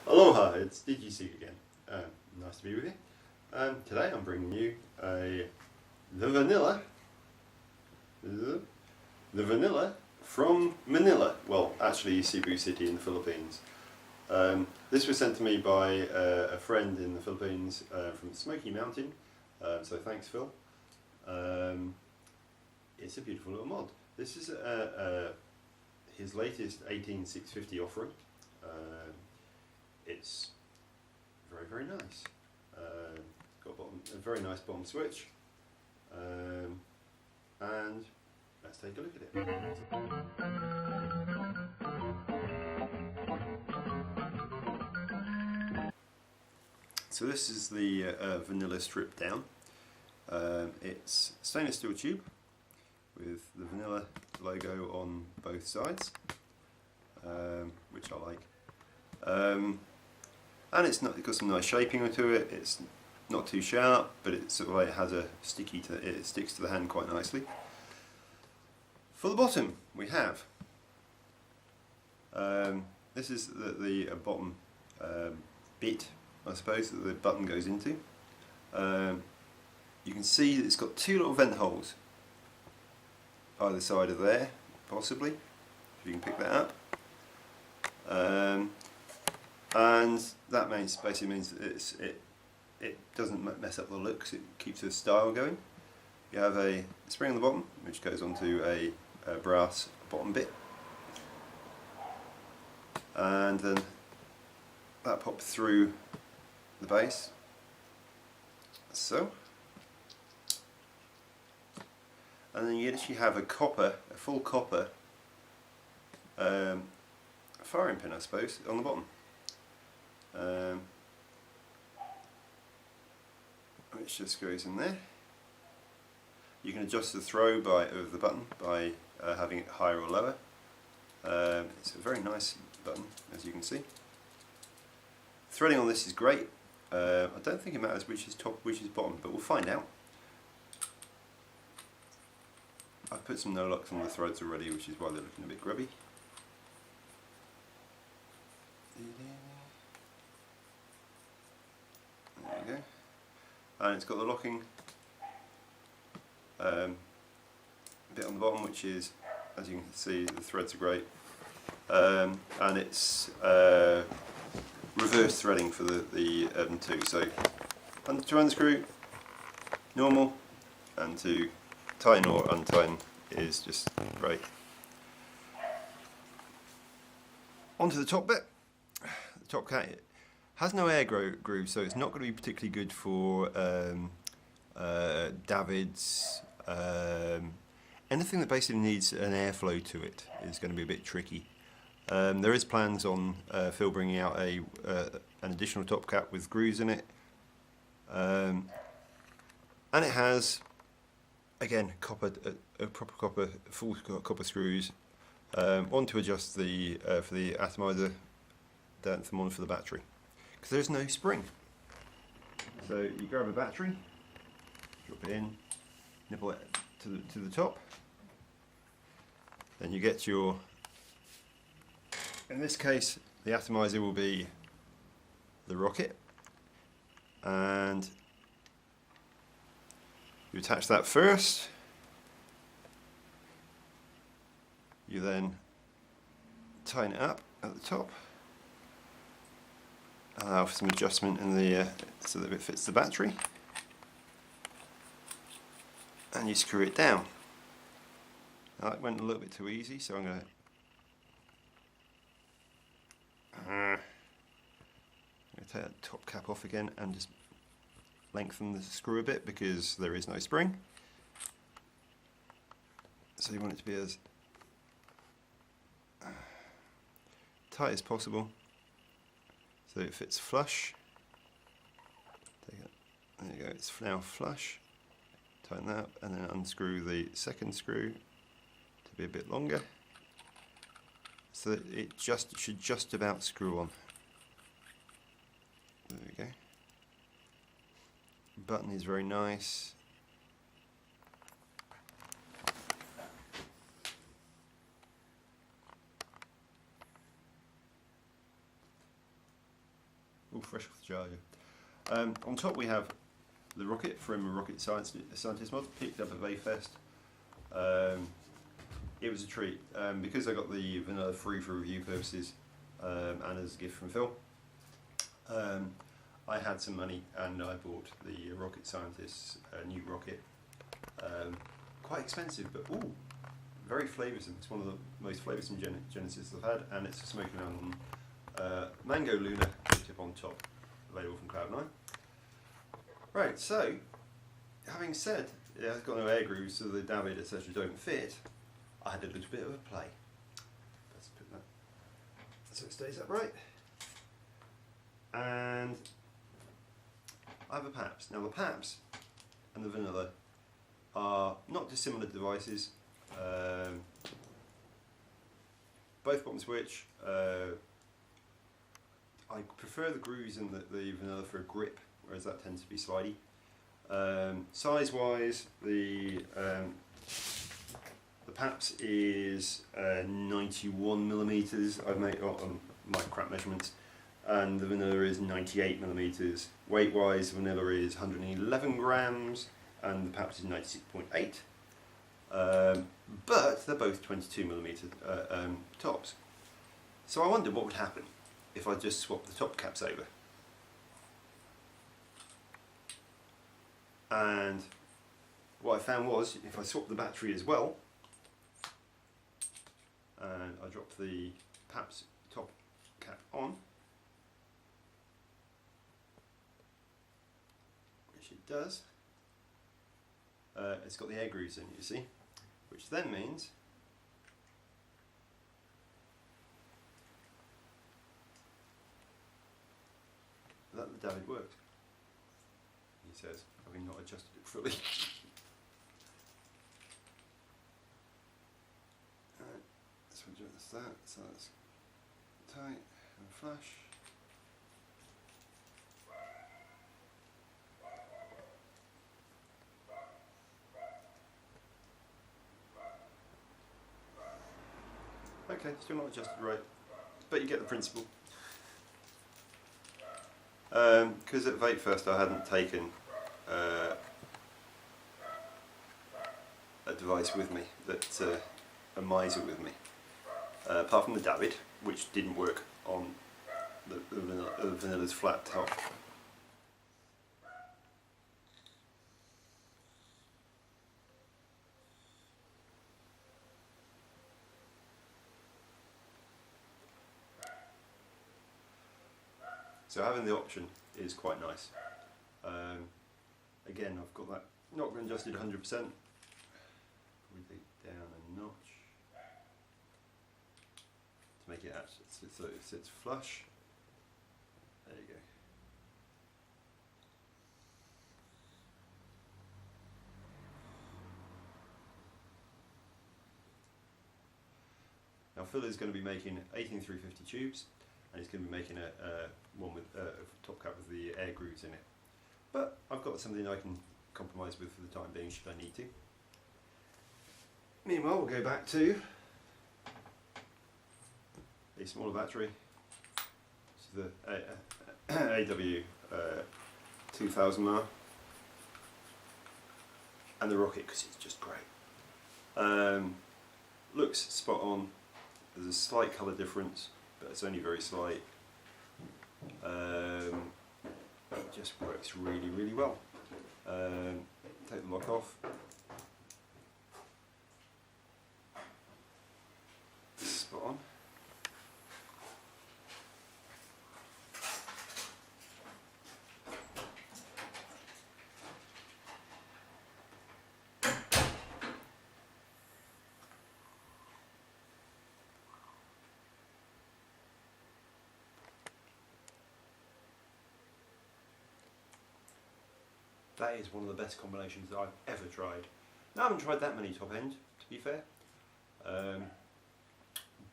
Aloha, it's DGC again. Nice to be with you. Today I'm bringing you the vanilla from Manila. Well, actually Cebu City in the Philippines. This was sent to me by a friend in the Philippines from Smok-E Mountain. So thanks, Phil. It's a beautiful little mod. This is his latest 18650 offering. It's very, very nice. Got a very nice bottom switch, and let's take a look at it. So this is the vanilla stripped down. It's stainless steel tube with the vanilla logo on both sides, which I like. And it's got some nice shaping to it. It's not too sharp, but it sort of like has a it sticks to the hand quite nicely. For the bottom, we have this is the bottom bit, I suppose, that the button goes into. You can see that it's got two little vent holes either side of there, possibly, if you can pick that up. And that basically means that it doesn't mess up the looks, it keeps the style going. You have a spring on the bottom which goes onto a brass bottom bit, and then that pops through the base, so. And then you actually have a full copper firing pin, I suppose, on the bottom. Which just goes in there. You can adjust the throw of the button by having it higher or lower. It's a very nice button, as you can see. Threading on this is great. I don't think it matters which is top, which is bottom, but we'll find out. I've put some no-locks on the threads already, which is why they're looking a bit grubby. There we go. And it's got the locking bit on the bottom, which is, as you can see, the threads are great. And it's reverse threading for the two. So to unscrew, normal, and to tighten or untighten is just great. Onto the top bit. The top cat has no air groove, so it's not going to be particularly good for davits. Anything that basically needs an airflow to it is going to be a bit tricky. There is plans on Phil bringing out an additional top cap with grooves in it, and it has, again, proper copper, full copper screws. One to adjust for the atomizer, down to the one for the battery, because there's no spring. So you grab a battery, drop it in, nipple it to the top, then you get your, in this case the atomizer will be the rocket, and you attach that first. You then tighten it up at the top, allow for some adjustment in the so that it fits the battery, and you screw it down. Now that went a little bit too easy, so I'm going to take that top cap off again and just lengthen the screw a bit, because there is no spring. So you want it to be as tight as possible so it fits flush. Take it. There you go, it's now flush. Tighten that up and then unscrew the second screw to be a bit longer, so that it should just about screw on. There we go. Button is very nice. all fresh off the charger. On top we have the rocket from Rocket Scientist Mod, picked up at Vapefest. It was a treat because I got the vanilla free for review purposes and as a gift from Phil. I had some money and I bought the Rocket Scientist's new rocket. Quite expensive, but ooh, very flavoursome. It's one of the most flavoursome Genesis I've had, and it's a smoky mountain mango Luna tip on top, available from Cloud9. Right, so having said it has got no air grooves, so the David etc. don't fit, I had a little bit of a play. Let's put that so it stays upright. And I have a PAPS. Now the PAPS and the vanilla are not dissimilar devices. Both bottom switch. I prefer the grooves in the vanilla for a grip, whereas that tends to be slidey. Size wise, the PAPS is 91mm. I've made on my crap measurements, and the vanilla is 98mm. Weight wise, the vanilla is 111 grams, and the PAPS is 96.8. But they're both 22mm tops. So I wondered what would happen if I just swapped the top caps over. And what I found was, if I swapped the battery as well, and I dropped the PAPS top cap on, which it does, it's got the air grooves in, you see, which then means that the David worked. He says, having not adjusted it fully. Alright, so we'll adjust that, so that's tight and flush. Okay, still not adjusted right, but you get the principle. Because at Vapefest I hadn't taken a device with me, a miser with me, apart from the David, which didn't work on the vanilla's flat top. So having the option is quite nice. Again, I've got that not adjusted 100%. Probably take it down a notch to make it actually so it sits flush. There you go. Now Phil is going to be making 18350 tubes, and he's going to be making one with a top cap with the air grooves in it. But I've got something I can compromise with for the time being, should I need to. Meanwhile, we'll go back to a smaller battery. This is the AW 2000 mAh, and the rocket, because it's just great. Looks spot on. There's a slight colour difference, but it's only very slight. It just works really, really well. Take the lock off. Spot on. That is one of the best combinations that I've ever tried. Now, I haven't tried that many top end, to be fair.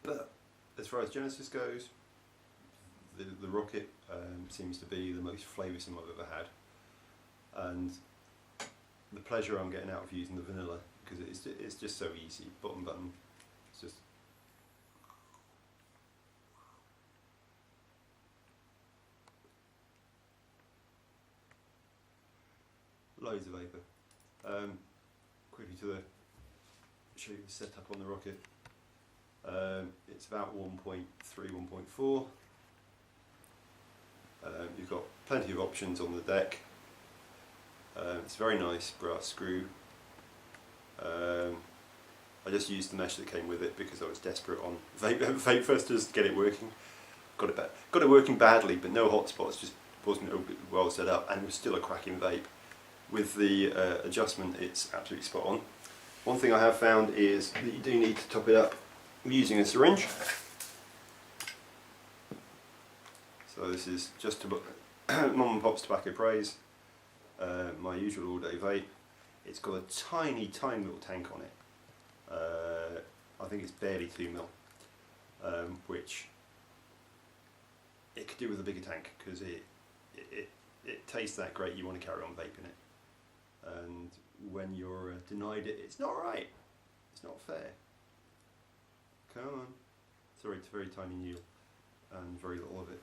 But as far as Genesis goes, the rocket seems to be the most flavoursome I've ever had. And the pleasure I'm getting out of using the vanilla, because it's just so easy. Bottom button, it's just... loads of vapour. Quickly to show you the setup on the rocket. It's about 1.3, 1.4. You've got plenty of options on the deck. It's a very nice brass screw. I just used the mesh that came with it because I was desperate on Vape Festers to get it working. Got it working badly, but no hotspots, just wasn't well set up, and it was still a cracking vape. With the adjustment, it's absolutely spot on. One thing I have found is that you do need to top it up using a syringe. So this is just Mum and Pop's Tobacco Praise, my usual all-day vape. It's got a tiny little tank on it. I think it's barely 2 mil, which it could do with a bigger tank because it tastes that great. You want to carry on vaping it, and when you're denied it, it's not right. It's not fair. Come on. Sorry, it's a very tiny needle and very little of it.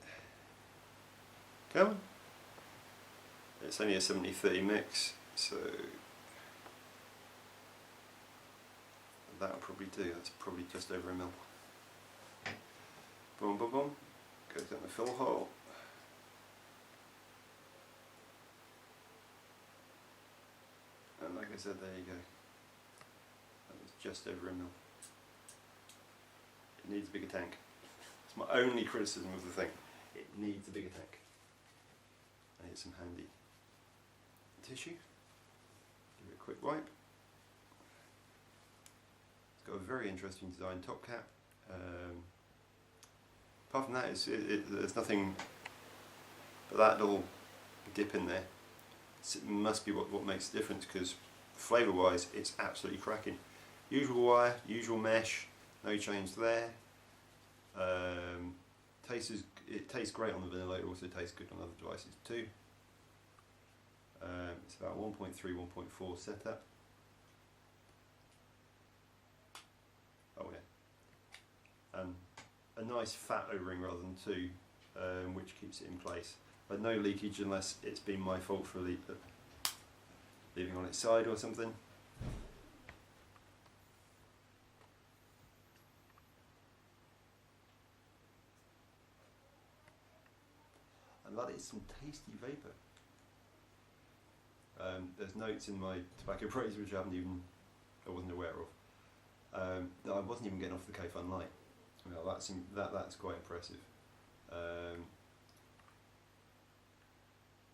Come on. It's only a 70-30 mix, so that'll probably do. That's probably just over 1 mil. Boom, boom, boom. Goes down the fill hole. And like I said, there you go. That was just over 1 mil. It needs a bigger tank. It's my only criticism of the thing. It needs a bigger tank. I need some handy tissue. Give it a quick wipe. It's got a very interesting design top cap. Apart from that, there's nothing but that little dip in there. It must be what makes the difference, because flavour wise it's absolutely cracking. Usual wire, usual mesh, no change there. It tastes great on the vanilla, it also tastes good on other devices too. It's about 1.3, 1.4 setup. Oh yeah. And a nice fat O-ring rather than 2, which keeps it in place. But no leakage unless it's been my fault for leaving on its side or something. And that is some tasty vapour. There's notes in my tobacco praise which I wasn't aware of. That I wasn't even getting off the K-Fun light. Well, that's quite impressive.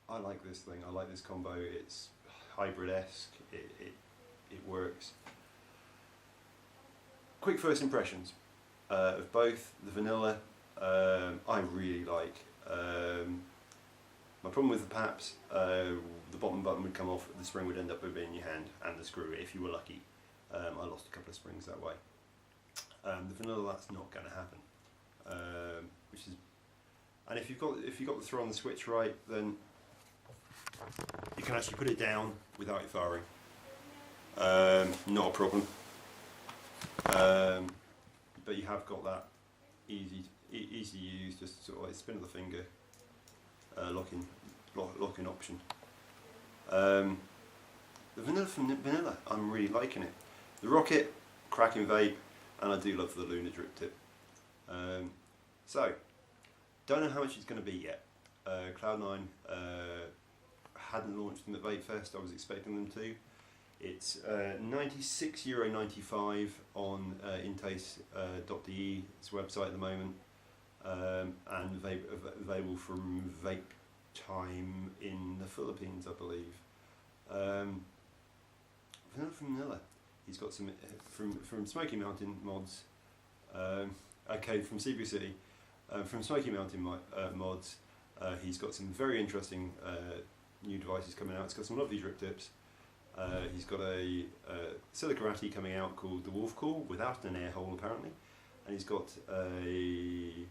I like this thing. I like this combo. It's hybrid-esque. It works. Quick first impressions of both. The vanilla I really like. My problem with the Paps, the bottom button would come off, the spring would end up in your hand, and the screw if you were lucky. I lost a couple of springs that way. The vanilla, that's not going to happen. And if you've got the throw on the switch right, then you can actually put it down without it firing. Not a problem. But you have got that easy to use, just sort of like spin of the finger, locking option. The vanilla from vanilla, I'm really liking it. The rocket, cracking vape, and I do love the Lunar drip tip. So, don't know how much it's going to be yet. Cloud9 hadn't launched them at Vape Fest. I was expecting them to. It's €96.95 on intaste.de's website at the moment, and available from Vape Time in the Philippines, I believe. Vanilla from Vanilla. He's got some from Smok-E Mountain mods. Okay, from Cebu City. From Smok-E Mountain mods, he's got some very interesting new devices coming out. It's got some lovely drip tips. He's got a Silicarati coming out called the Wolf Call without an air hole apparently, and he's got a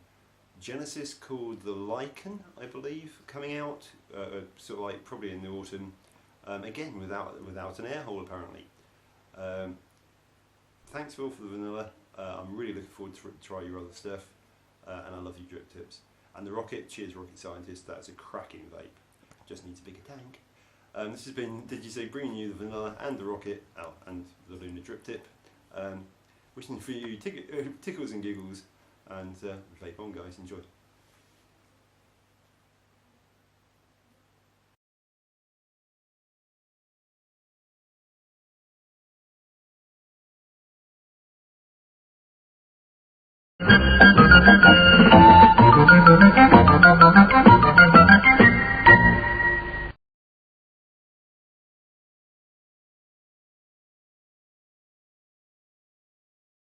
Genesis called the Lycan, I believe, coming out sort of like probably in the autumn. Again without an air hole apparently. Thanks Phil for the vanilla. I'm really looking forward to try your other stuff, and I love your drip tips. And the rocket, cheers rocket scientist, that's a cracking vape. Just needs a bigger tank. This has been DGC bringing you the vanilla and the rocket, and the lunar drip tip. Wishing for you tickles and giggles, and vape on, guys. Enjoy. Thank you.